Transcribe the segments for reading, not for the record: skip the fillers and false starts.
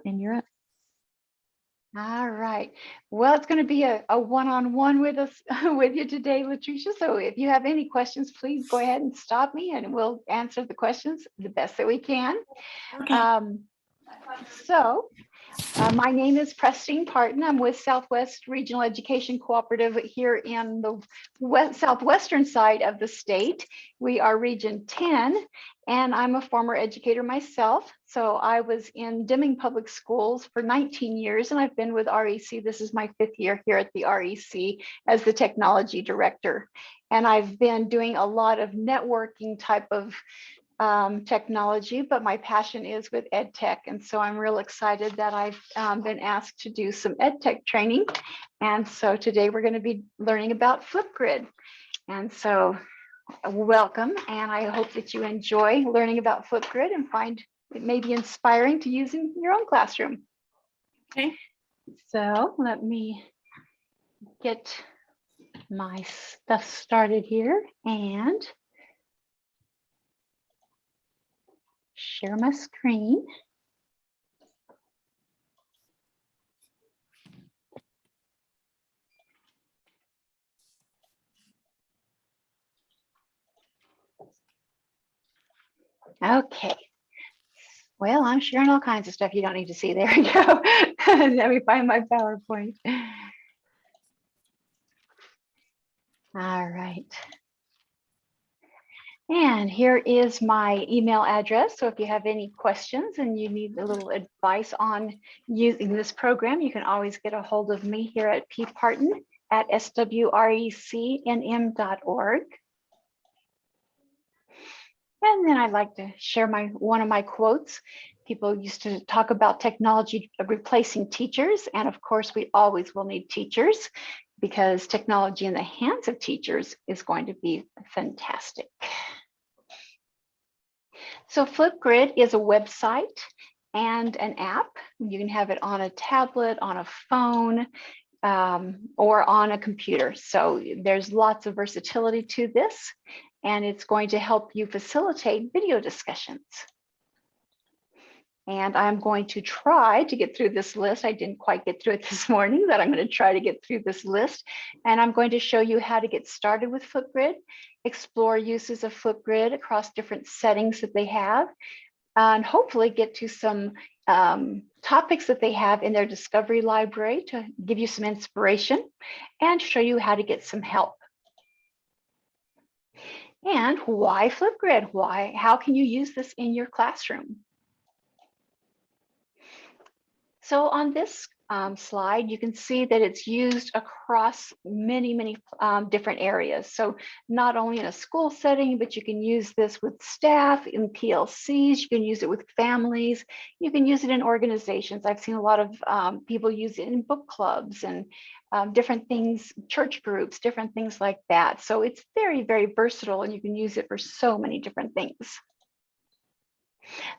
And you're up. All right. Well, it's going to be a one-on-one with us with you today, Latricia. So if you have any questions, please go ahead and stop me and we'll answer the questions the best that we can. Okay. My name is Prestine Parten. I'm with Southwest Regional Education Cooperative here in the southwestern side of the state. We are Region 10, and I'm a former educator myself. So I was in Deming Public Schools for 19 years, and I've been with REC. This is my 5th year here at the REC as the technology director. And I've been doing a lot of networking type of technology, but my passion is with ed tech. And so I'm real excited that I've been asked to do some ed tech training. And so today we're going to be learning about Flipgrid. And so welcome. And I hope that you enjoy learning about Flipgrid and find it may be inspiring to use in your own classroom. Okay. So let me get my stuff started here and share my screen. Okay. Well, I'm sharing all kinds of stuff you don't need to see. There we go. Let me find my PowerPoint. All right. And here is my email address. So if you have any questions and you need a little advice on using this program, you can always get a hold of me here at pparton@swrecnm.org. And then I'd like to share one of my quotes. People used to talk about technology replacing teachers. And of course, we always will need teachers because technology in the hands of teachers is going to be fantastic. So Flipgrid is a website and an app. You can have it on a tablet, on a phone, or on a computer. So there's lots of versatility to this, and it's going to help you facilitate video discussions. And I'm going to try to get through this list. I didn't quite get through it this morning, but I'm going to try to get through this list. And I'm going to show you how to get started with Flipgrid, explore uses of Flipgrid across different settings that they have, and hopefully get to some topics that they have in their discovery library to give you some inspiration and show you how to get some help. And why Flipgrid? How can you use this in your classroom? So on this slide, you can see that it's used across many different areas. So not only in a school setting, but you can use this with staff in PLCs, you can use it with families, you can use it in organizations. I've seen a lot of people use it in book clubs and different things, church groups, different things like that. So it's very versatile and you can use it for so many different things.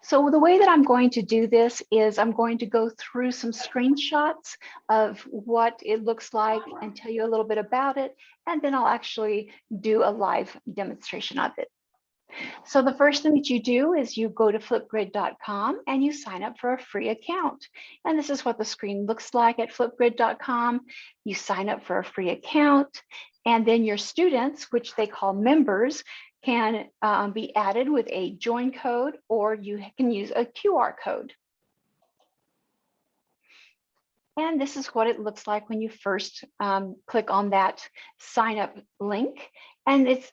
So the way that I'm going to do this is I'm going to go through some screenshots of what it looks like and tell you a little bit about it. And then I'll actually do a live demonstration of it. So the first thing that you do is you go to flipgrid.com and you sign up for a free account. And this is what the screen looks like at flipgrid.com. You sign up for a free account, and then your students, which they call members, can be added with a join code, or you can use a QR code. And this is what it looks like when you first click on that sign up link. And it's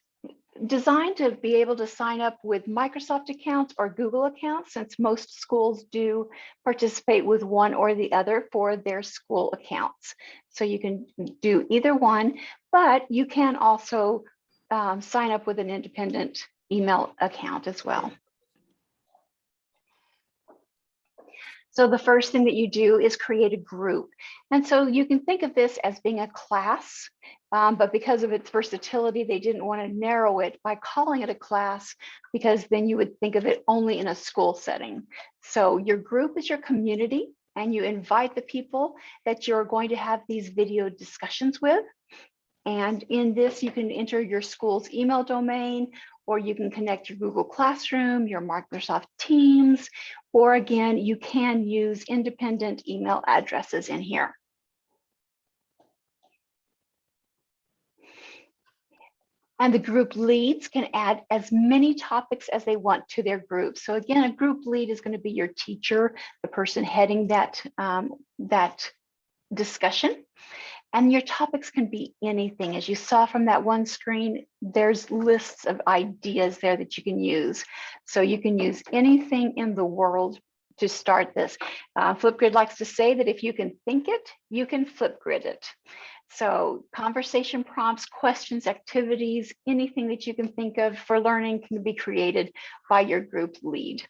designed to be able to sign up with Microsoft accounts or Google accounts, since most schools do participate with one or the other for their school accounts. So you can do either one, but you can also sign up with an independent email account as well. So the first thing that you do is create a group. And so you can think of this as being a class, but because of its versatility, they didn't want to narrow it by calling it a class, because then you would think of it only in a school setting. So your group is your community, and you invite the people that you're going to have these video discussions with. And in this, you can enter your school's email domain or you can connect your Google Classroom, your Microsoft Teams, or again, you can use independent email addresses in here. And the group leads can add as many topics as they want to their group. So again, a group lead is going to be your teacher, the person heading that, that discussion. And your topics can be anything. As you saw from that one screen, there's lists of ideas there that you can use. So you can use anything in the world to start this. Flipgrid likes to say that if you can think it, you can Flipgrid it. So conversation prompts, questions, activities, anything that you can think of for learning can be created by your group lead.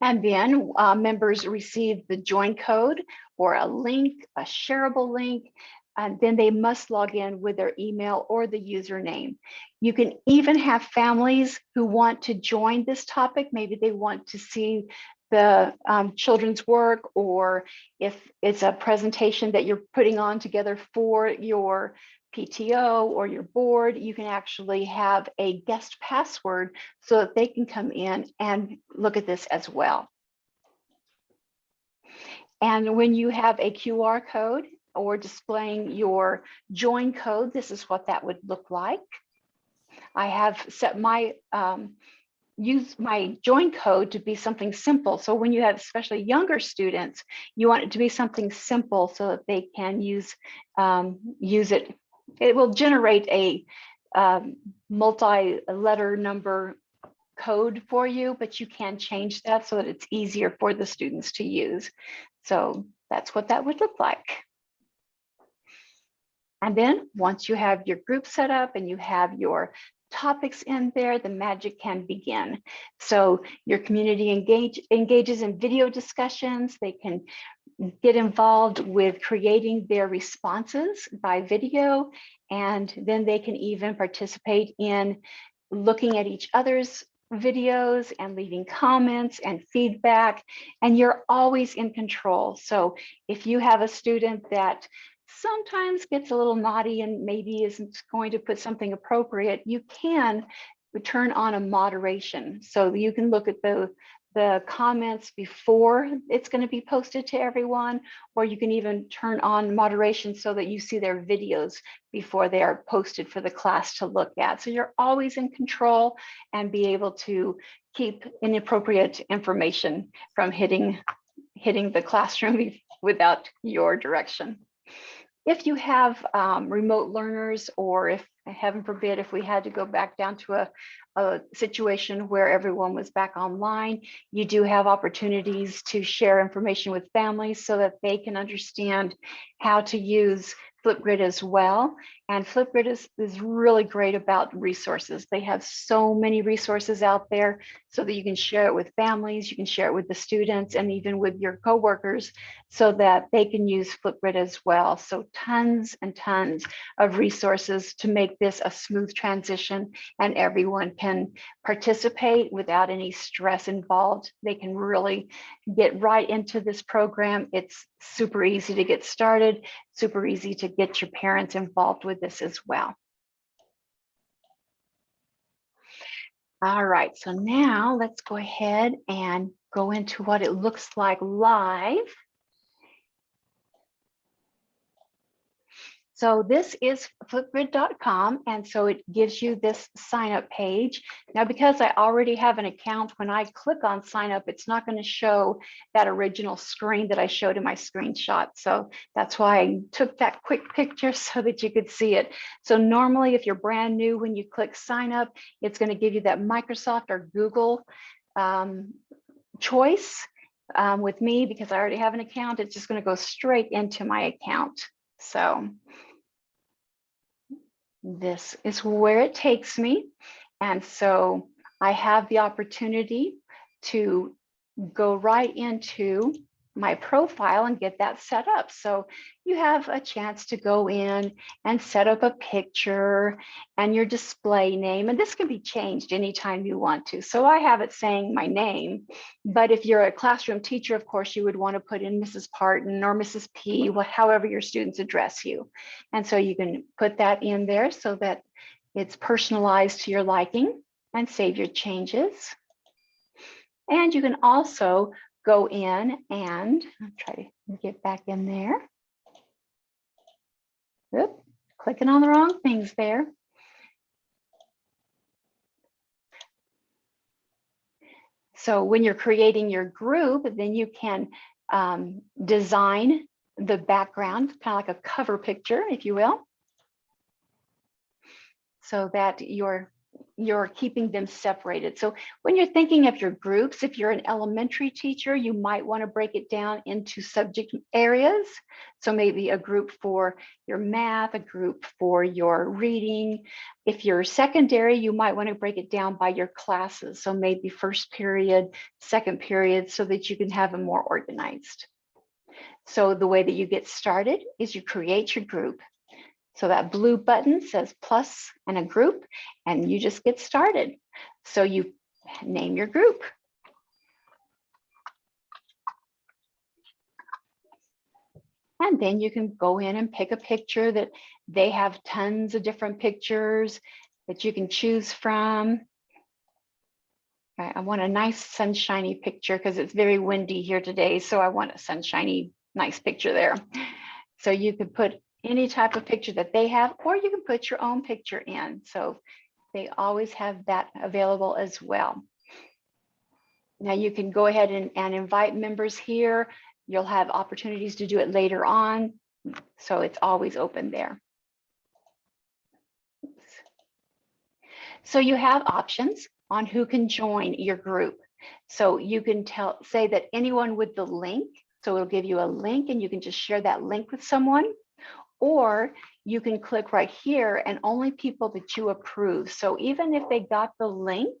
And then members receive the join code or a link, a shareable link, and then they must log in with their email or the username. You can even have families who want to join this topic. Maybe they want to see the children's work, or if it's a presentation that you're putting on together for your PTO or your board, you can actually have a guest password so that they can come in and look at this as well. And when you have a QR code or displaying your join code, this is what that would look like. I have set my use my join code to be something simple. So when you have especially younger students, you want it to be something simple so that they can use it. It will generate a multi-letter number code for you, but you can change that so that it's easier for the students to use. So that's what that would look like. And then once you have your group set up and you have your topics in there, the magic can begin. So your community engages in video discussions. They can get involved with creating their responses by video, and then they can even participate in looking at each other's videos and leaving comments and feedback, and you're always in control. So if you have a student that sometimes gets a little naughty and maybe isn't going to put something appropriate, you can turn on a moderation. So you can look at the comments before it's going to be posted to everyone, or you can even turn on moderation so that you see their videos before they are posted for the class to look at. So you're always in control and be able to keep inappropriate information from hitting the classroom without your direction. If you have remote learners, or if, heaven forbid, if we had to go back down to a situation where everyone was back online, you do have opportunities to share information with families so that they can understand how to use Flipgrid as well. And Flipgrid is really great about resources. They have so many resources out there so that you can share it with families, you can share it with the students, and even with your coworkers so that they can use Flipgrid as well. So tons and tons of resources to make this a smooth transition, and everyone can participate without any stress involved. They can really get right into this program. It's super easy to get started, super easy to get your parents involved with this as well. All right, so now let's go ahead and go into what it looks like live. So this is flipgrid.com, and so it gives you this sign up page. Now, because I already have an account, when I click on sign up, it's not going to show that original screen that I showed in my screenshot. So that's why I took that quick picture so that you could see it. So normally, if you're brand new, when you click sign up, it's going to give you that Microsoft or Google choice. With me, because I already have an account, it's just going to go straight into my account. So this is where it takes me. And so I have the opportunity to go right into my profile and get that set up. So you have a chance to go in and set up a picture and your display name, and this can be changed anytime you want to. So I have it saying my name, but if you're a classroom teacher, of course, you would want to put in Mrs. Parten or Mrs. P, however your students address you. And so you can put that in there so that It's personalized to your liking, and save your changes. And you can also go in and I'll try to get back in there. Oop, clicking on the wrong things there. So when you're creating your group, then you can design the background, kind of like a cover picture, if you will, so that you're keeping them separated. So when you're thinking of your groups, if you're an elementary teacher, you might want to break it down into subject areas. So maybe a group for your math, a group for your reading. If you're secondary, you might want to break it down by your classes. So maybe first period, second period, so that you can have them more organized. So the way that you get started is you create your group. So that blue button says plus and a group, and you just get started. So you name your group. And then you can go in and pick a picture that they have tons of different pictures that you can choose from. I want a nice sunshiny picture because it's very windy here today. So I want a sunshiny, nice picture there. So you could put any type of picture that they have, or you can put your own picture in. So they always have that available as well. Now you can go ahead and invite members here. You'll have opportunities to do it later on. So it's always open there. Oops. So you have options on who can join your group. So you can say that anyone with the link, so it'll give you a link and you can just share that link with someone. Or you can click right here and only people that you approve. So even if they got the link,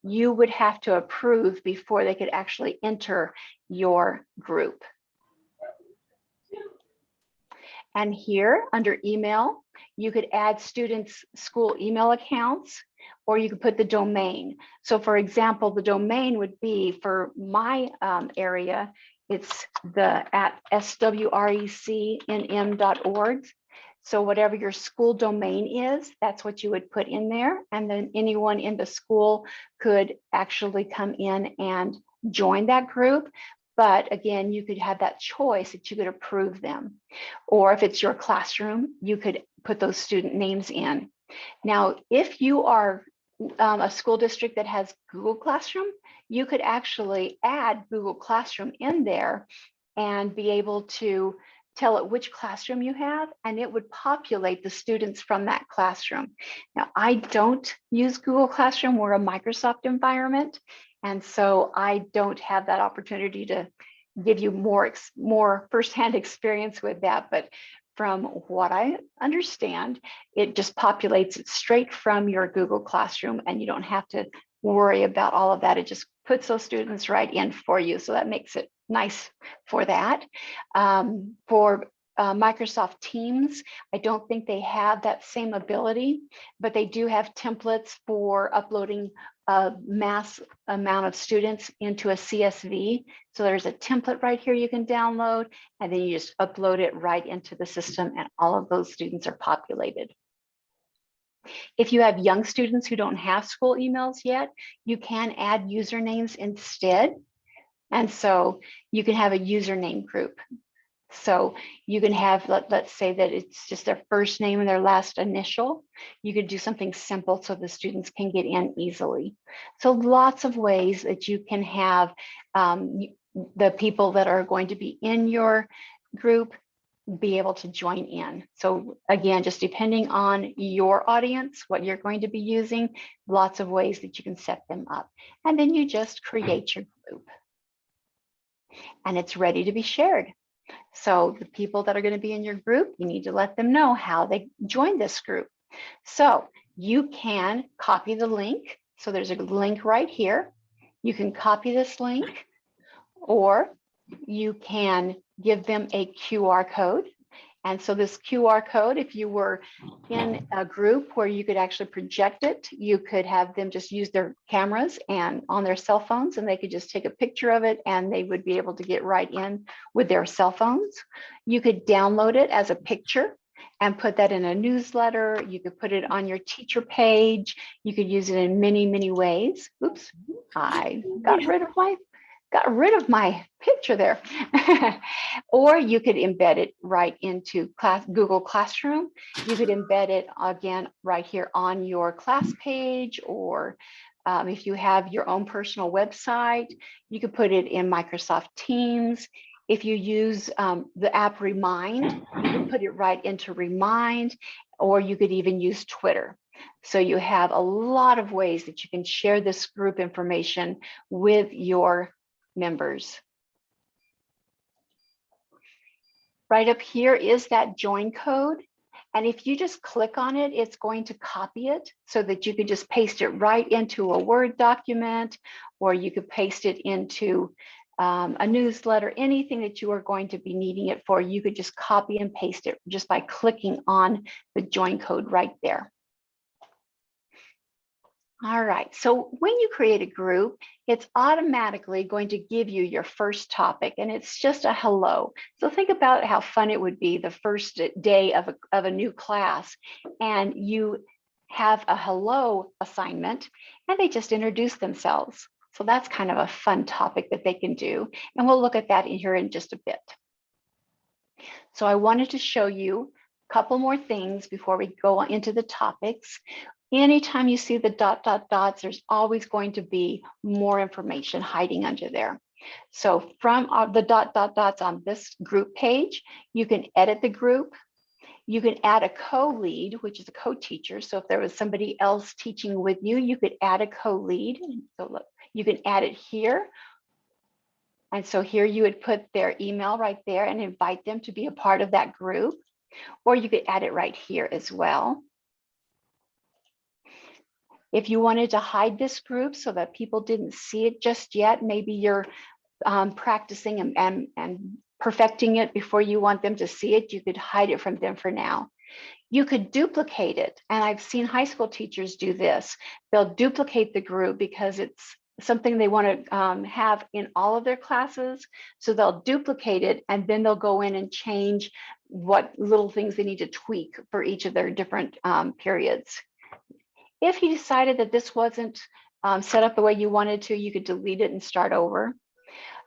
you would have to approve before they could actually enter your group. And here under email, you could add students' school email accounts, or you could put the domain. So for example, the domain would be for my area, it's the @swrecnm.org. So whatever your school domain is, that's what you would put in there. And then anyone in the school could actually come in and join that group. But again, you could have that choice that you could approve them. Or if it's your classroom, you could put those student names in. Now, if you are a school district that has Google Classroom, you could actually add Google Classroom in there and be able to tell it which classroom you have, and it would populate the students from that classroom. Now, I don't use Google Classroom. We're a Microsoft environment, and so I don't have that opportunity to give you more firsthand experience with that. But from what I understand, it just populates it straight from your Google Classroom, and you don't have to worry about all of that. It just puts those students right in for you. So that makes it nice for that. For Microsoft Teams, I don't think they have that same ability, but they do have templates for uploading a mass amount of students into a CSV. So there's a template right here you can download, and then you just upload it right into the system, and all of those students are populated. If you have young students who don't have school emails yet, you can add usernames instead. And so you can have a username group. So you can have, let's say that it's just their first name and their last initial. You could do something simple so the students can get in easily. So lots of ways that you can have the people that are going to be in your group be able to join in. So again, just depending on your audience, what you're going to be using, lots of ways that you can set them up. And then you just create your group. And it's ready to be shared. So the people that are going to be in your group, you need to let them know how they join this group. So you can copy the link. So there's a link right here. You can copy this link, or you can give them a QR code. And so this QR code, if you were in a group where you could actually project it, you could have them just use their cameras and on their cell phones, and they could just take a picture of it and they would be able to get right in with their cell phones. You could download it as a picture. and put that in a newsletter. You could put it on your teacher page. You could use it in many, many ways. Oops, I got rid of my picture there. Or you could embed it right into Google Classroom. You could embed it again right here on your class page, or if you have your own personal website, you could put it in Microsoft Teams. If you use the app Remind, you can put it right into Remind, or you could even use Twitter. So you have a lot of ways that you can share this group information with your members. Right up here is that join code. And if you just click on it, it's going to copy it so that you can just paste it right into a Word document, or you could paste it into a newsletter, anything that you are going to be needing it for. You could just copy and paste it just by clicking on the join code right there. All right, so when you create a group, it's automatically going to give you your first topic, and it's just a hello. So think about how fun it would be the first day of a new class, and you have a hello assignment, and they just introduce themselves. So that's kind of a fun topic that they can do, and we'll look at that in here in just a bit. So I wanted to show you a couple more things before we go into the topics. Anytime you see the dots, there's always going to be more information hiding under there. So from the dots on this group page, you can edit the group. You can add a co-lead, which is a co-teacher. So if there was somebody else teaching with you, you could add a co-lead. So look, you can add it here. And so here you would put their email right there and invite them to be a part of that group. Or you could add it right here as well. If you wanted to hide this group so that people didn't see it just yet, maybe you're practicing and perfecting it before you want them to see it, you could hide it from them for now. You could duplicate it. And I've seen high school teachers do this. They'll duplicate the group because it's something they want to have in all of their classes. So they'll duplicate it, and then they'll go in and change what little things they need to tweak for each of their different periods. If you decided that this wasn't set up the way you wanted to, you could delete it and start over.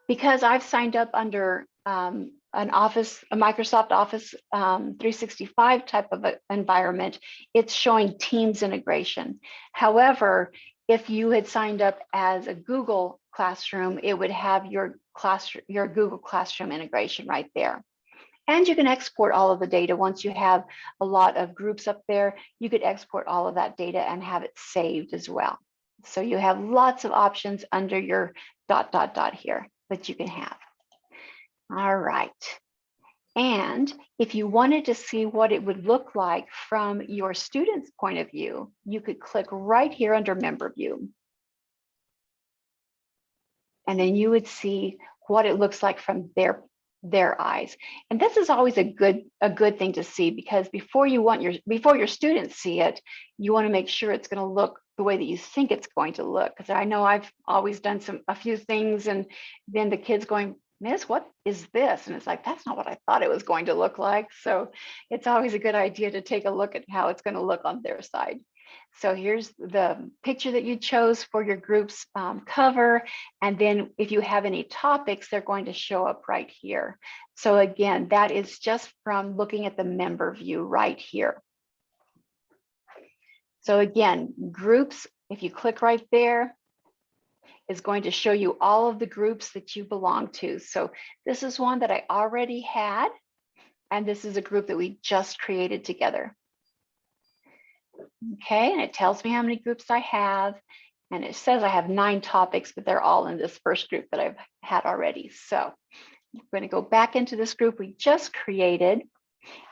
Because I've signed up under a Microsoft Office 365 type of environment, it's showing Teams integration. However, if you had signed up as a Google Classroom, it would have your Google Classroom integration right there. And you can export all of the data. Once you have a lot of groups up there, you could export all of that data and have it saved as well. So you have lots of options under your ... here that you can have. All right. And if you wanted to see what it would look like from your student's point of view, you could click right here under Member View. And then you would see what it looks like from their eyes. And this is always a good thing to see, because before your students see it, you want to make sure it's going to look the way that you think it's going to look. Because I know I've always done a few things, and then the kids going, "Miss, what is this?" And it's like, that's not what I thought it was going to look like. So it's always a good idea to take a look at how it's going to look on their side. So here's the picture that you chose for your group's cover. And then if you have any topics, they're going to show up right here. So again, that is just from looking at the member view right here. So again, groups, if you click right there, is going to show you all of the groups that you belong to. So this is one that I already had, and this is a group that we just created together. Okay, and it tells me how many groups I have, and it says I have 9 topics, but they're all in this first group that I've had already. So I'm going to go back into this group we just created,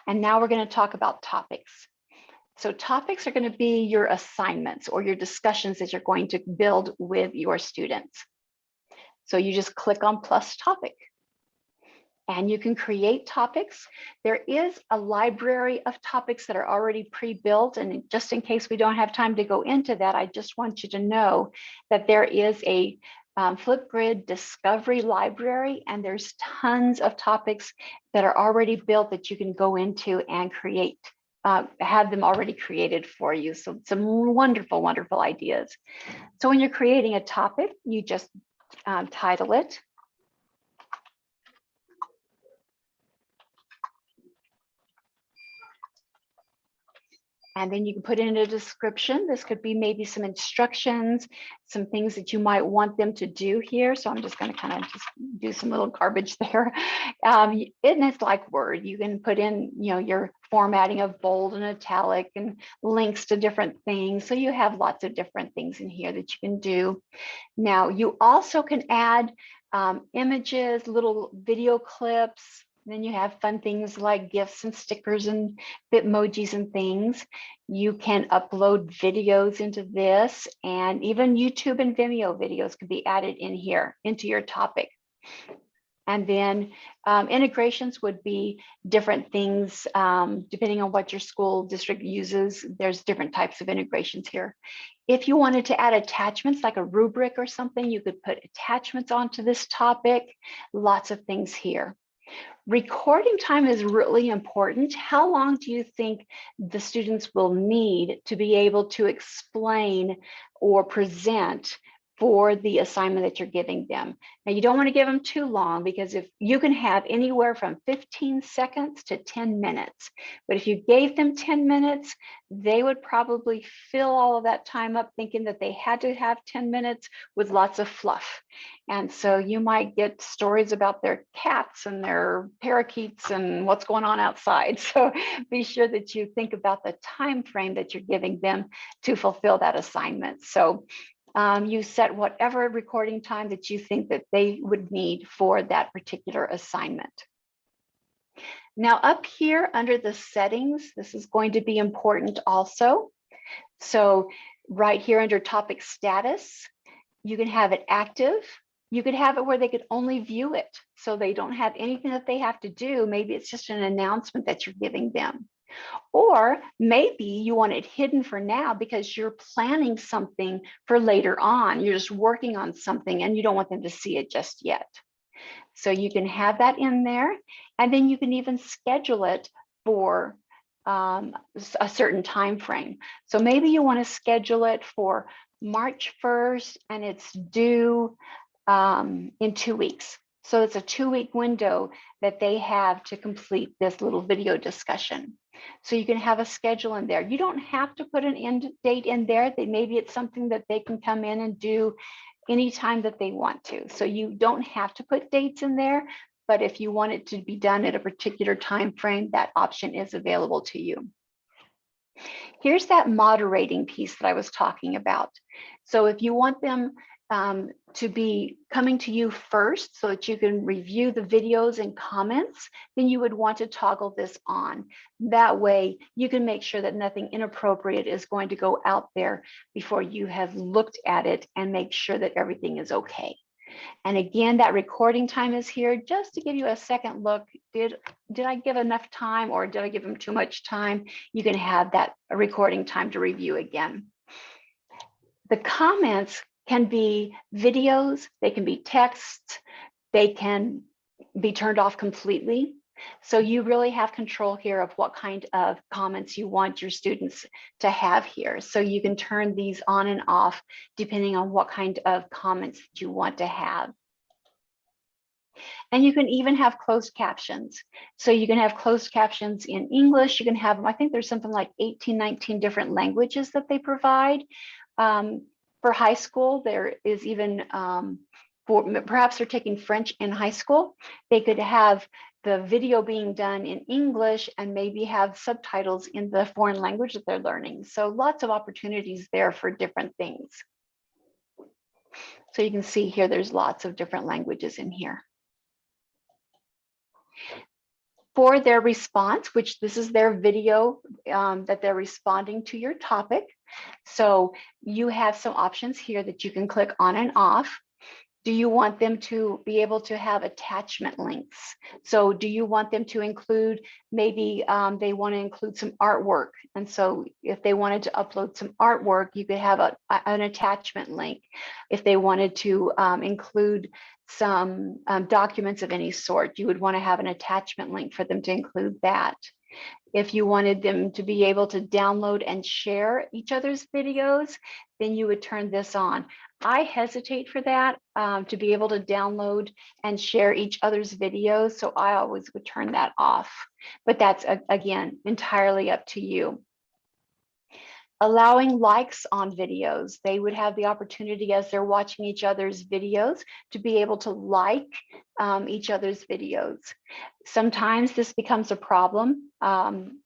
and now we're going to talk about topics. So topics are going to be your assignments or your discussions that you're going to build with your students. So you just click on plus topic, and you can create topics. There is a library of topics that are already pre-built, and just in case we don't have time to go into that, I just want you to know that there is a Flipgrid Discovery Library, and there's tons of topics that are already built that you can go into and create, have them already created for you. So some wonderful, wonderful ideas. So when you're creating a topic, you just title it. And then you can put in a description. This could be maybe some instructions, some things that you might want them to do here. So I'm just going to kind of just do some little garbage there. And it's like Word. You can put in, your formatting of bold and italic and links to different things. So you have lots of different things in here that you can do. Now, you also can add images, little video clips. Then you have fun things like GIFs and stickers and Bitmojis and things. You can upload videos into this, and even YouTube and Vimeo videos can be added in here into your topic. And then integrations would be different things depending on what your school district uses. There's different types of integrations here. If you wanted to add attachments like a rubric or something, you could put attachments onto this topic. Lots of things here. Recording time is really important. How long do you think the students will need to be able to explain or present for the assignment that you're giving them? Now, you don't want to give them too long, because if you can have anywhere from 15 seconds to 10 minutes, but if you gave them 10 minutes, they would probably fill all of that time up thinking that they had to have 10 minutes with lots of fluff. And so you might get stories about their cats and their parakeets and what's going on outside. So be sure that you think about the time frame that you're giving them to fulfill that assignment. So you set whatever recording time that you think that they would need for that particular assignment. Now up here under the settings, this is going to be important also. So right here under topic status, you can have it active. You could have it where they could only view it, so they don't have anything that they have to do. Maybe it's just an announcement that you're giving them. Or maybe you want it hidden for now because you're planning something for later on. You're just working on something and you don't want them to see it just yet. So you can have that in there, and then you can even schedule it for a certain time frame. So maybe you want to schedule it for March 1st and it's due in 2 weeks. So it's a 2-week window that they have to complete this little video discussion. So you can have a schedule in there. You don't have to put an end date in there. Maybe it's something that they can come in and do anytime that they want to. So you don't have to put dates in there, but if you want it to be done at a particular time frame, that option is available to you. Here's that moderating piece that I was talking about. So if you want them to be coming to you first so that you can review the videos and comments, then you would want to toggle this on. That way you can make sure that nothing inappropriate is going to go out there before you have looked at it and make sure that everything is okay. And again, that recording time is here just to give you a second look. Did I give enough time, or did I give them too much time? You can have that recording time to review again. The comments can be videos, they can be texts, they can be turned off completely. So you really have control here of what kind of comments you want your students to have here. So you can turn these on and off depending on what kind of comments that you want to have. And you can even have closed captions. So you can have closed captions in English. You can have them, I think there's something like 18, 19 different languages that they provide. For high school, there is even, perhaps they're taking French in high school, they could have the video being done in English and maybe have subtitles in the foreign language that they're learning. So lots of opportunities there for different things. So you can see here, there's lots of different languages in here. For their response, which this is their video that they're responding to your topic. So you have some options here that you can click on and off. Do you want them to be able to have attachment links? So do you want them to include, maybe they want to include some artwork. And so if they wanted to upload some artwork, you could have an attachment link. If they wanted to include some documents of any sort, you would want to have an attachment link for them to include that. If you wanted them to be able to download and share each other's videos, then you would turn this on. I hesitate for that, to be able to download and share each other's videos, so I always would turn that off. But that's, again, entirely up to you. Allowing likes on videos. They would have the opportunity, as they're watching each other's videos, to be able to like each other's videos. Sometimes this becomes a problem.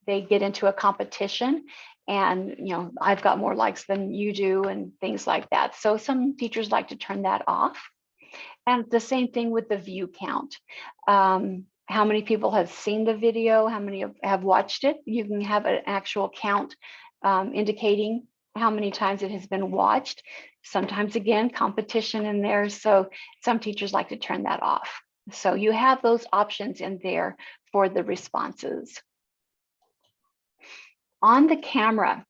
They get into a competition and, you know, I've got more likes than you do and things like that. So some teachers like to turn that off. And the same thing with the view count. How many people have seen the video? How many have watched it? You can have an actual count indicating how many times it has been watched. Sometimes, again, competition in there. So some teachers like to turn that off. So you have those options in there for the responses. On the camera,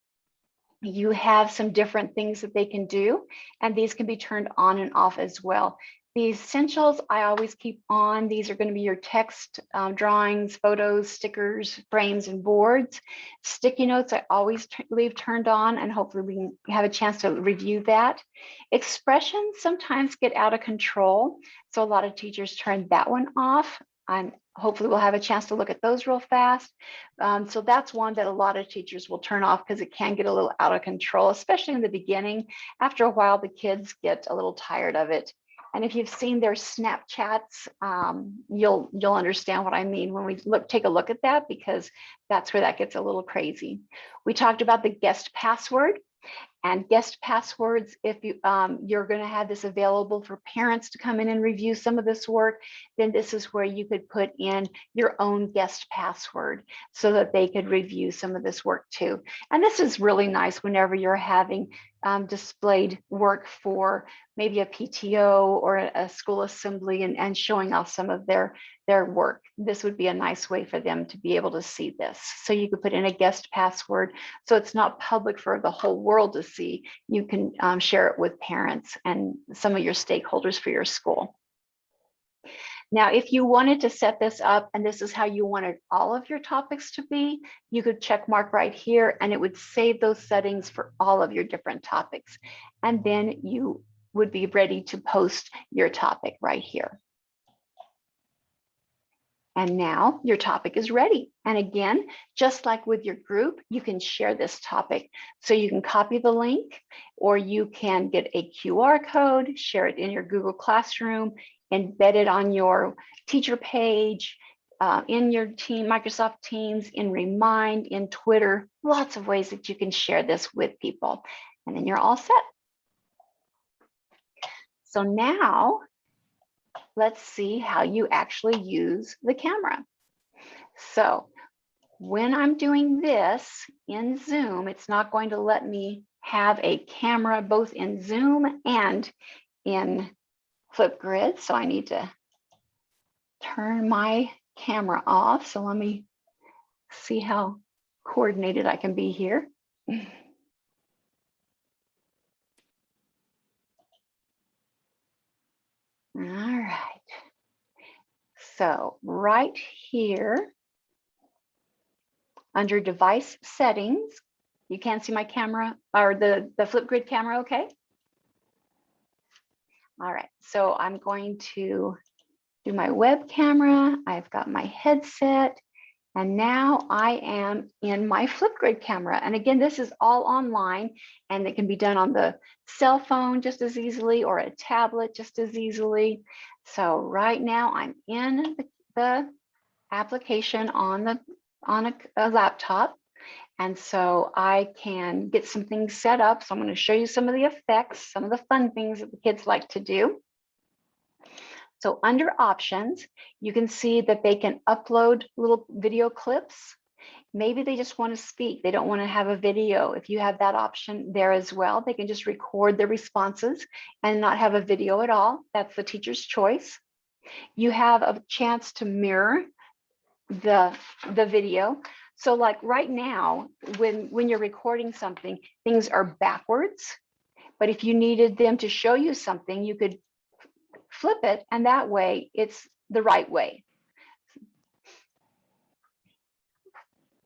you have some different things that they can do, and these can be turned on and off as well. The essentials I always keep on. These are going to be your text, drawings, photos, stickers, frames, and boards. Sticky notes I always leave turned on, and hopefully we can have a chance to review that. Expressions sometimes get out of control, so a lot of teachers turn that one off. And hopefully we'll have a chance to look at those real fast. So that's one that a lot of teachers will turn off because it can get a little out of control, especially in the beginning. After a while, the kids get a little tired of it. And if you've seen their Snapchats, you'll understand what I mean when we take a look at that, because that's where that gets a little crazy. We talked about the guest password. And guest passwords, if you're going to have this available for parents to come in and review some of this work, then this is where you could put in your own guest password so that they could review some of this work too. And this is really nice whenever you're having displayed work for maybe a PTO or a school assembly and showing off some of their work. This would be a nice way for them to be able to see this. So you could put in a guest password so it's not public for the whole world to see. You can share it with parents and some of your stakeholders for your school. Now, if you wanted to set this up and this is how you wanted all of your topics to be, you could check mark right here and it would save those settings for all of your different topics. And then you would be ready to post your topic right here. And now your topic is ready. And again, just like with your group, you can share this topic. So you can copy the link, or you can get a QR code, share it in your Google Classroom, embed it on your teacher page, in your Microsoft Teams, in Remind, in Twitter, lots of ways that you can share this with people. And then you're all set. So now, let's see how you actually use the camera. So when I'm doing this in Zoom, it's not going to let me have a camera both in Zoom and in Flipgrid. So I need to turn my camera off. So let me see how coordinated I can be here. All right. So right here, under device settings, you can see my camera or the Flipgrid camera, okay? All right, so I'm going to do my web camera. I've got my headset, and now I am in my Flipgrid camera. And again, this is all online, and it can be done on the cell phone just as easily or a tablet just as easily. So right now I'm in the application on a laptop. And so I can get some things set up. So I'm going to show you some of the effects, some of the fun things that the kids like to do. So under options, you can see that they can upload little video clips. Maybe they just want to speak. They don't want to have a video. If you have that option there as well, they can just record their responses and not have a video at all. That's the teacher's choice. You have a chance to mirror the video. So like right now, when you're recording something, things are backwards. But if you needed them to show you something, you could flip it, and that way it's the right way.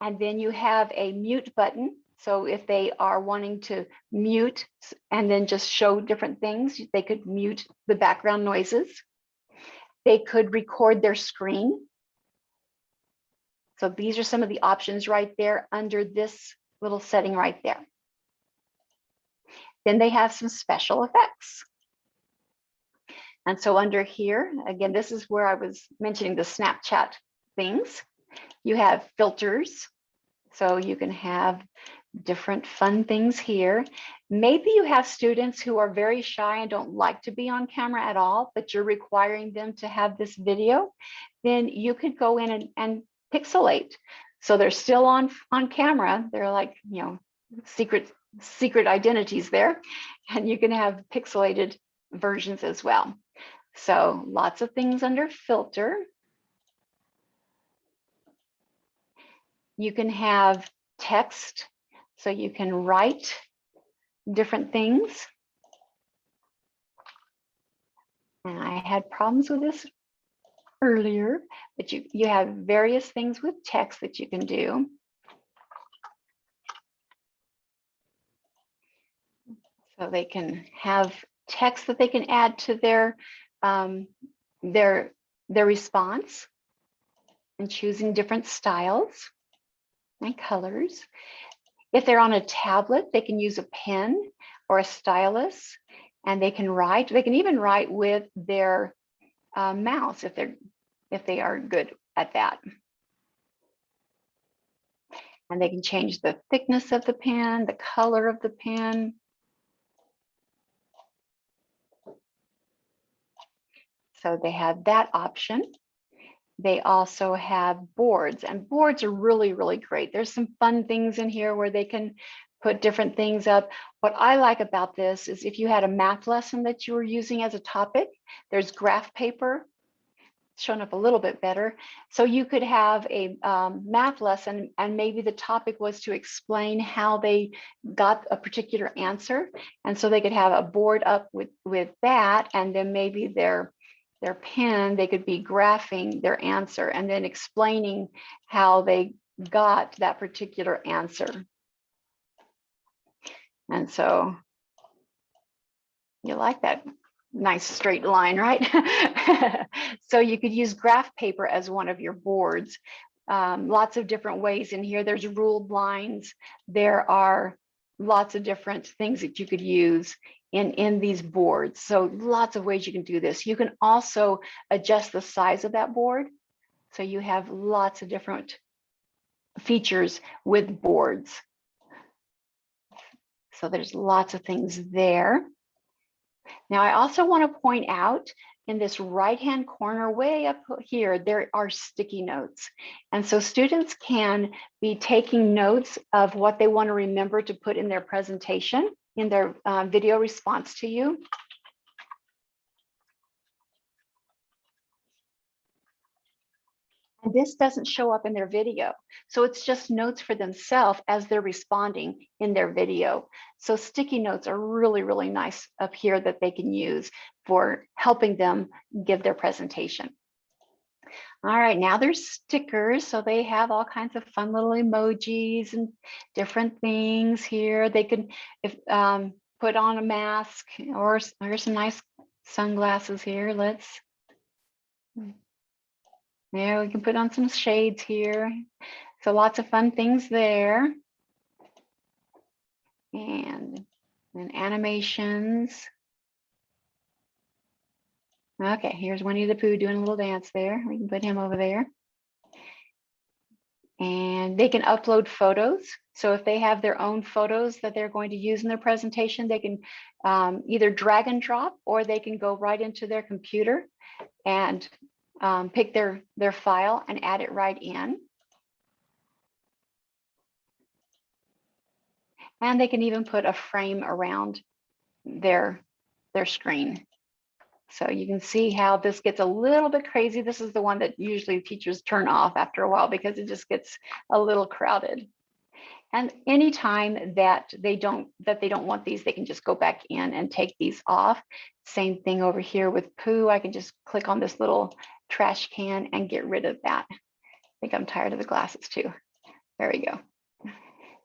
And then you have a mute button. So if they are wanting to mute and then just show different things, they could mute the background noises. They could record their screen. So these are some of the options right there under this little setting right there. Then they have some special effects. And so under here, again, this is where I was mentioning the Snapchat things. You have filters. So you can have different fun things here. Maybe you have students who are very shy and don't like to be on camera at all, but you're requiring them to have this video. Then you could go in and pixelate. So they're still on camera. They're like, you know, secret identities there. And you can have pixelated versions as well. So lots of things under filter. You can have text, so you can write different things. And I had problems with this earlier, but you have various things with text that you can do. So they can have text that they can add to their response, and choosing different styles and colors. If they're on a tablet, they can use a pen or a stylus, and they can write. They can even write with their mouse if they are good at that. And they can change the thickness of the pen, the color of the pen. So they have that option. They also have boards, and boards are really, really great. There's some fun things in here where they can put different things up. What I like about this is if you had a math lesson that you were using as a topic, there's graph paper shown up a little bit better. So you could have a math lesson, and maybe the topic was to explain how they got a particular answer. And so they could have a board up with that, and then maybe their pen, they could be graphing their answer and then explaining how they got that particular answer. And so you like that nice straight line, right? So you could use graph paper as one of your boards. Lots of different ways in here. There's ruled lines. There are lots of different things that you could use in these boards. So lots of ways you can do this. You can also adjust the size of that board. So you have lots of different features with boards. So there's lots of things there. Now, I also want to point out in this right-hand corner way up here, there are sticky notes. And so students can be taking notes of what they want to remember to put in their presentation, in their video response to you. And this doesn't show up in their video. So it's just notes for themselves as they're responding in their video. So sticky notes are really, really nice up here that they can use for helping them give their presentation. All right, now there's stickers. So they have all kinds of fun little emojis and different things here. They can put on a mask, or here's some nice sunglasses here. Yeah, we can put on some shades here. So lots of fun things there. And animations. Okay, here's Winnie the Pooh doing a little dance there. We can put him over there. And they can upload photos. So if they have their own photos that they're going to use in their presentation, they can either drag and drop, or they can go right into their computer and pick their file and add it right in. And they can even put a frame around their screen. So you can see how this gets a little bit crazy. This is the one that usually teachers turn off after a while because it just gets a little crowded. And anytime that they don't want these, they can just go back in and take these off. Same thing over here with poo. I can just click on this little trash can and get rid of that. I think I'm tired of the glasses too. There we go.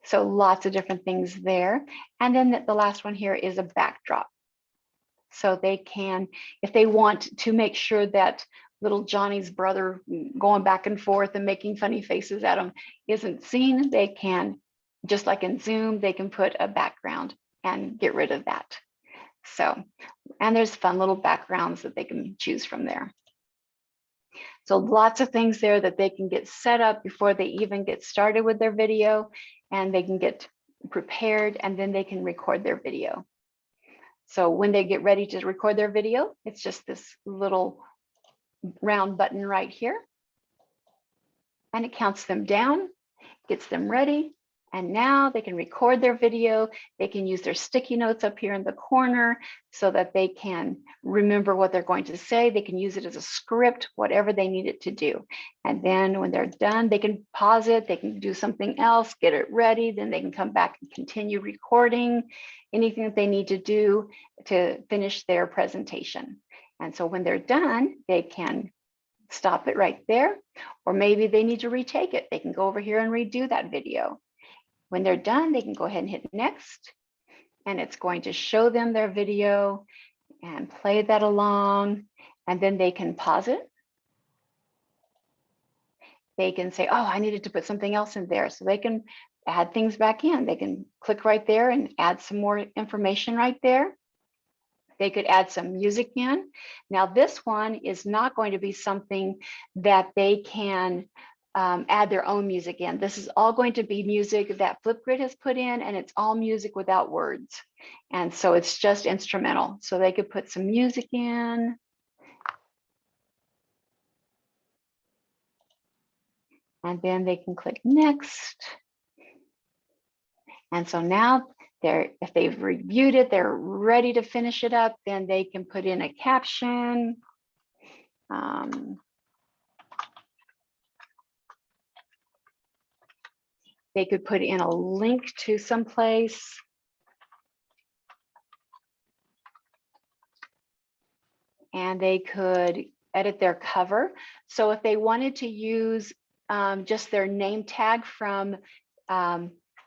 So lots of different things there. And then the last one here is a backdrop. So they can, if they want to make sure that little Johnny's brother going back and forth and making funny faces at him isn't seen, they can, just like in Zoom, they can put a background and get rid of that. So, and there's fun little backgrounds that they can choose from there. So lots of things there that they can get set up before they even get started with their video, and they can get prepared, and then they can record their video. So when they get ready to record their video, it's just this little round button right here, and it counts them down, gets them ready, and now they can record their video. They can use their sticky notes up here in the corner so that they can remember what they're going to say. They can use it as a script, whatever they need it to do. And then when they're done, they can pause it, they can do something else, get it ready, then they can come back and continue recording anything that they need to do to finish their presentation. And so when they're done, they can stop it right there, or maybe they need to retake it. They can go over here and redo that video. When they're done, they can go ahead and hit next, and it's going to show them their video and play that along, and then they can pause it. They can say, oh, I needed to put something else in there, so they can add things back in. They can click right there and add some more information right there. They could add some music in. Now, this one is not going to be something that they can add their own music in. This is all going to be music that Flipgrid has put in, and it's all music without words. And so it's just instrumental. So they could put some music in. And then they can click next. And so now if they've reviewed it, they're ready to finish it up, then they can put in a caption. They could put in a link to someplace. And they could edit their cover. So if they wanted to use just their name tag from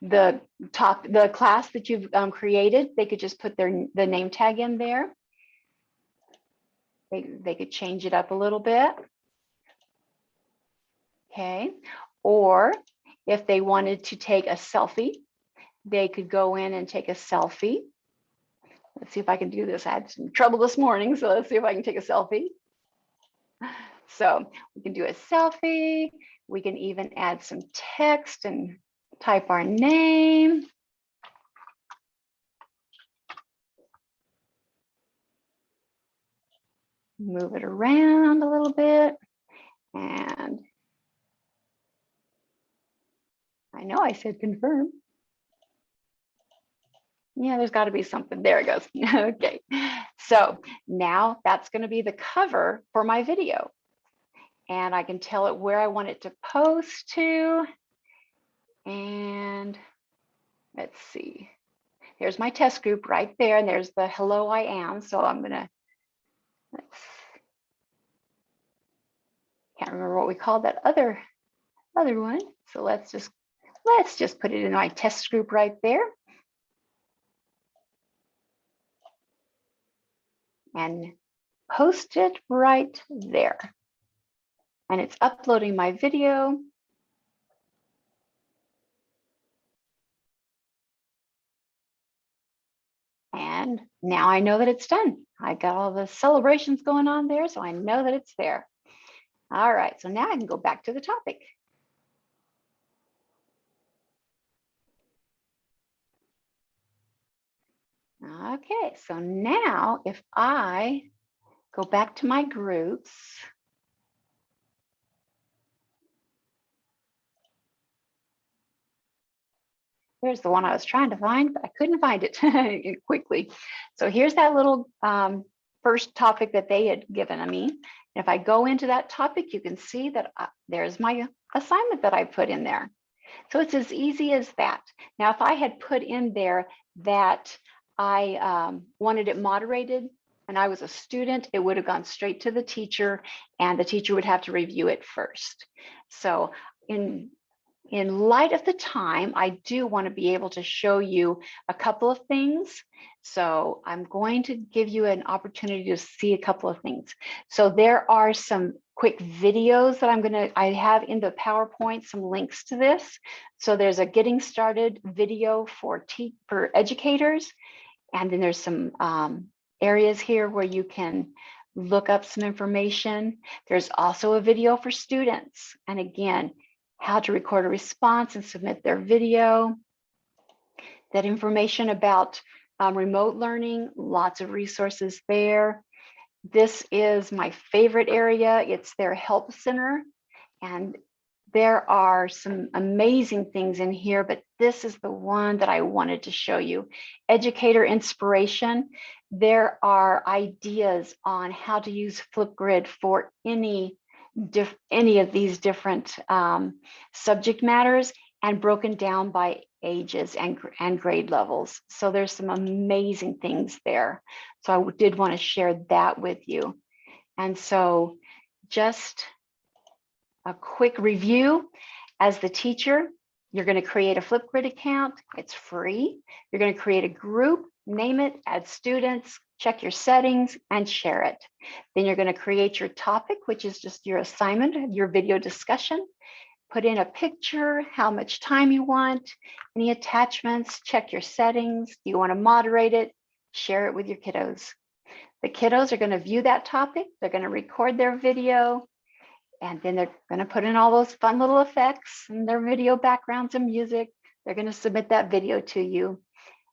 the class that you've created, they could just put the name tag in there. They could change it up a little bit. Okay, or if they wanted to take a selfie, they could go in and take a selfie. Let's see if I can do this. I had some trouble this morning, so let's see if I can take a selfie. So we can do a selfie. We can even add some text and type our name. Move it around a little bit. And I know I said confirm. Yeah, there's got to be something. There it goes. Okay. So now that's going to be the cover for my video. And I can tell it where I want it to post to. And let's see. There's my test group right there. And there's the hello, I am. So I'm going to, can't remember what we called that other one. So let's just put it in my test group right there. And post it right there. And it's uploading my video. And now I know that it's done. I got all the celebrations going on there, so I know that it's there. All right, so now I can go back to the topic. Okay, so now if I go back to my groups, There's the one I was trying to find, but I couldn't find it quickly. So here's that little first topic that they had given me. And if I go into that topic, you can see that there's my assignment that I put in there. So it's as easy as that. Now, if I had put in there that I wanted it moderated and I was a student, it would have gone straight to the teacher and the teacher would have to review it first. So in light of the time, I do want to be able to show you a couple of things. So I'm going to give you an opportunity to see a couple of things. So there are some quick videos that I have in the PowerPoint, some links to this. So there's a getting started video for educators. And then there's some areas here where you can look up some information. There's also a video for students. And again, how to record a response and submit their video. That information about remote learning, lots of resources there. This is my favorite area. It's their help center. And there are some amazing things in here, but this is the one that I wanted to show you. Educator inspiration. There are ideas on how to use Flipgrid for any of these different subject matters and broken down by ages and grade levels. So there's some amazing things there. So I did want to share that with you. And so just a quick review. As the teacher, you're going to create a Flipgrid account. It's free. You're going to create a group, name it, add students, check your settings, and share it. Then you're going to create your topic, which is just your assignment, your video discussion. Put in a picture, how much time you want, any attachments, check your settings. Do you want to moderate it? Share it with your kiddos. The kiddos are going to view that topic. They're going to record their video. And then they're going to put in all those fun little effects and their video backgrounds and music. They're going to submit that video to you.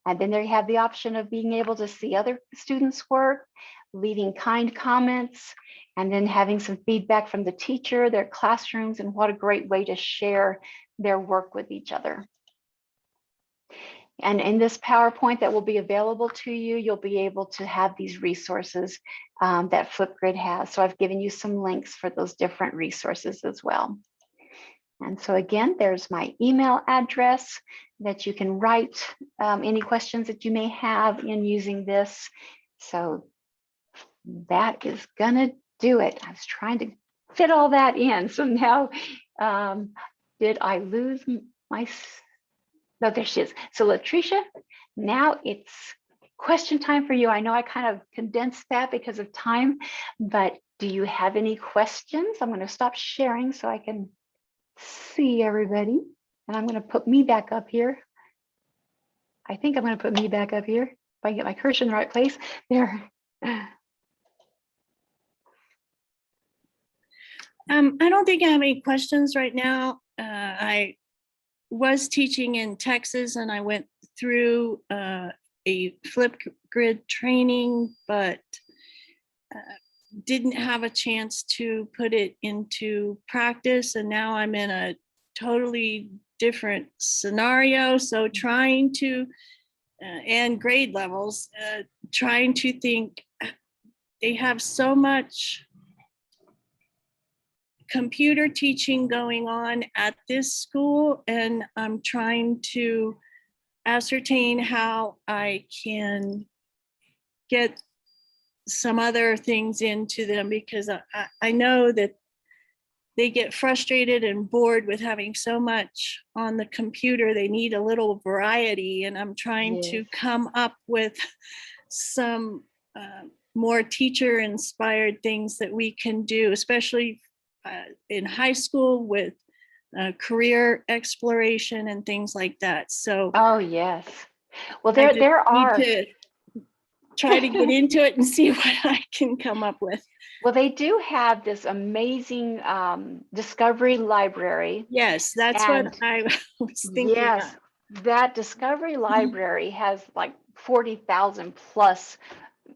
And then they have the option of being able to see other students' work, leaving kind comments, and then having some feedback from the teacher, their classrooms, and what a great way to share their work with each other. And in this PowerPoint that will be available to you, you'll be able to have these resources that Flipgrid has. So I've given you some links for those different resources as well. And so again, there's my email address that you can write any questions that you may have in using this. So that is gonna do it. I was trying to fit all that in. So now, did I lose my? No, there she is. So Latricia, now it's question time for you. I know I kind of condensed that because of time, but do you have any questions? I'm going to stop sharing so I can see everybody. And I'm going to put me back up here. I think I'm going to put me back up here. If I can get my cursor in the right place. There. I don't think I have any questions right now. I was teaching in Texas and I went through a Flipgrid training, but didn't have a chance to put it into practice. And now I'm in a totally different scenario. So trying to, and grade levels, trying to think, they have so much computer teaching going on at this school, and I'm trying to ascertain how I can get some other things into them, because I know that they get frustrated and bored with having so much on the computer. They need a little variety, and I'm trying to come up with some more teacher inspired things that we can do, especially in high school with career exploration and things like that. So, oh yes, well there are. Need to try to get into it and see what I can come up with. Well, they do have this amazing discovery library. Yes, that's what I was thinking. Yes, that discovery library has like 40,000 plus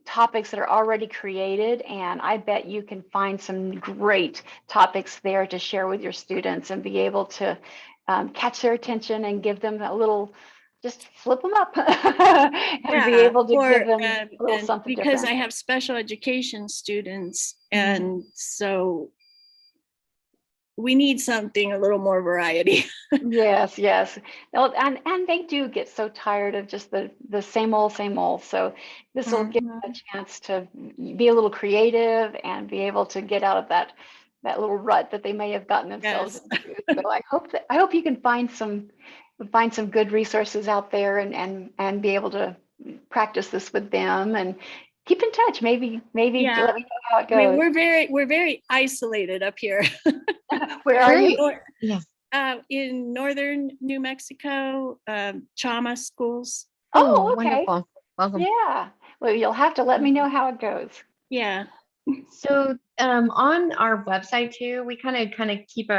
topics that are already created, and I bet you can find some great topics there to share with your students and be able to catch their attention and give them a little just flip them up and be able to give them a little and something because different. I have special education students, Mhm. and so we need something a little more variety. Yes, yes. And they do get so tired of just the same old, same old. So this will give them a chance to be a little creative and be able to get out of that little rut that they may have gotten themselves Yes. into. So I hope you can find some good resources out there and be able to practice this with them and keep in touch. Maybe Yeah. let me know how it I mean, goes. we're very isolated up here. Where are you? Yeah. In northern New Mexico, Chama schools. Oh, okay. Wonderful. Welcome. Yeah. Well, you'll have to let me know how it goes. Yeah. So on our website too, we kind of keep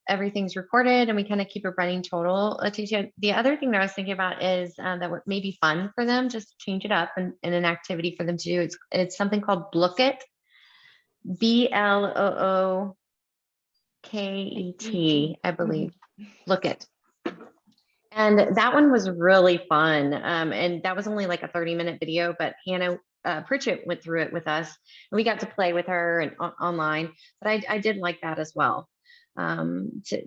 everything's recorded and we kind of keep a running total. Leticia, the other thing that I was thinking about is that would maybe fun for them, just change it up and an activity for them to do. It's something called Blook It, BLOOKET, I believe. Look It. And that one was really fun. And that was only like a 30-minute video, but Hannah Pritchett went through it with us and we got to play with her and online, but I did like that as well. To,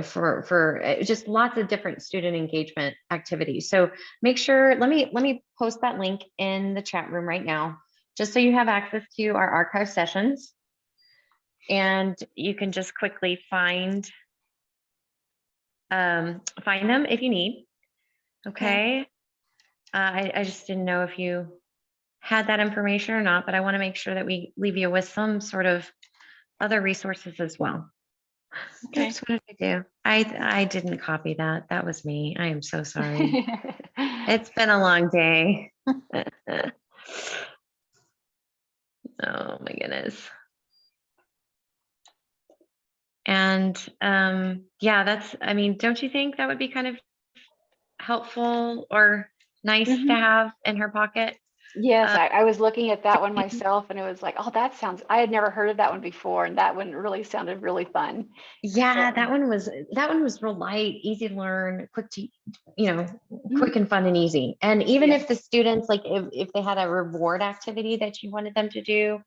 for just lots of different student engagement activities. So make sure, let me post that link in the chat room right now, just so you have access to our archive sessions. And you can just quickly find them if you need. Okay. I just didn't know if you had that information or not, but I want to make sure that we leave you with some sort of other resources as well. Okay. Oops, what did I do? I didn't copy that. That was me. I am so sorry. It's been a long day. Oh my goodness. And yeah, I mean, don't you think that would be kind of helpful or nice to have in her pocket? Yes, I was looking at that one myself and it was like, oh, I had never heard of that one before. And that one really sounded really fun. Yeah, So, that one was real light, easy to learn, quick and fun and easy. And even yeah. if the students, like if they had a reward activity that you wanted them to do,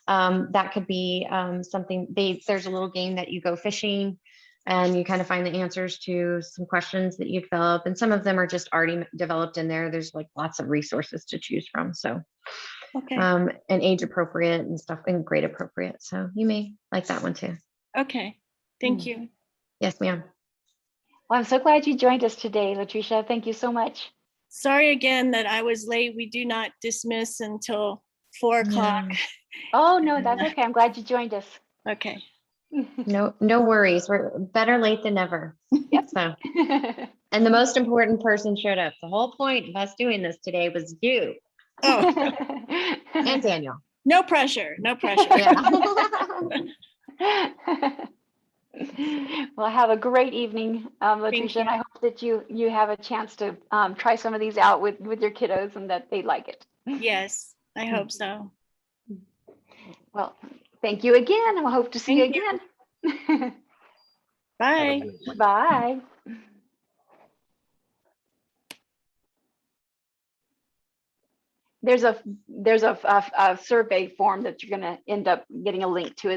that could be something. There's a little game that you go fishing and you kind of find the answers to some questions that you develop, and some of them are just already developed in there. There's like lots of resources to choose from. So Okay. and age appropriate and stuff, and grade appropriate. So you may like that one too. Okay. Thank you. Yes, ma'am. Well, I'm so glad you joined us today, Latricia. Thank you so much. Sorry again that I was late. We do not dismiss until 4 o'clock. Oh, no, that's okay. I'm glad you joined us. Okay. No worries. We're better late than never. Yep. So, and the most important person showed up. The whole point of us doing this today was you. Oh. And Daniel. No pressure. No pressure. Yeah. Well, have a great evening, Latricia, and I hope that you have a chance to try some of these out with your kiddos and that they like it. Yes, I hope so. Well, thank you again, and I hope to see you again. Bye. Bye. There's a survey form that you're going to end up getting a link to.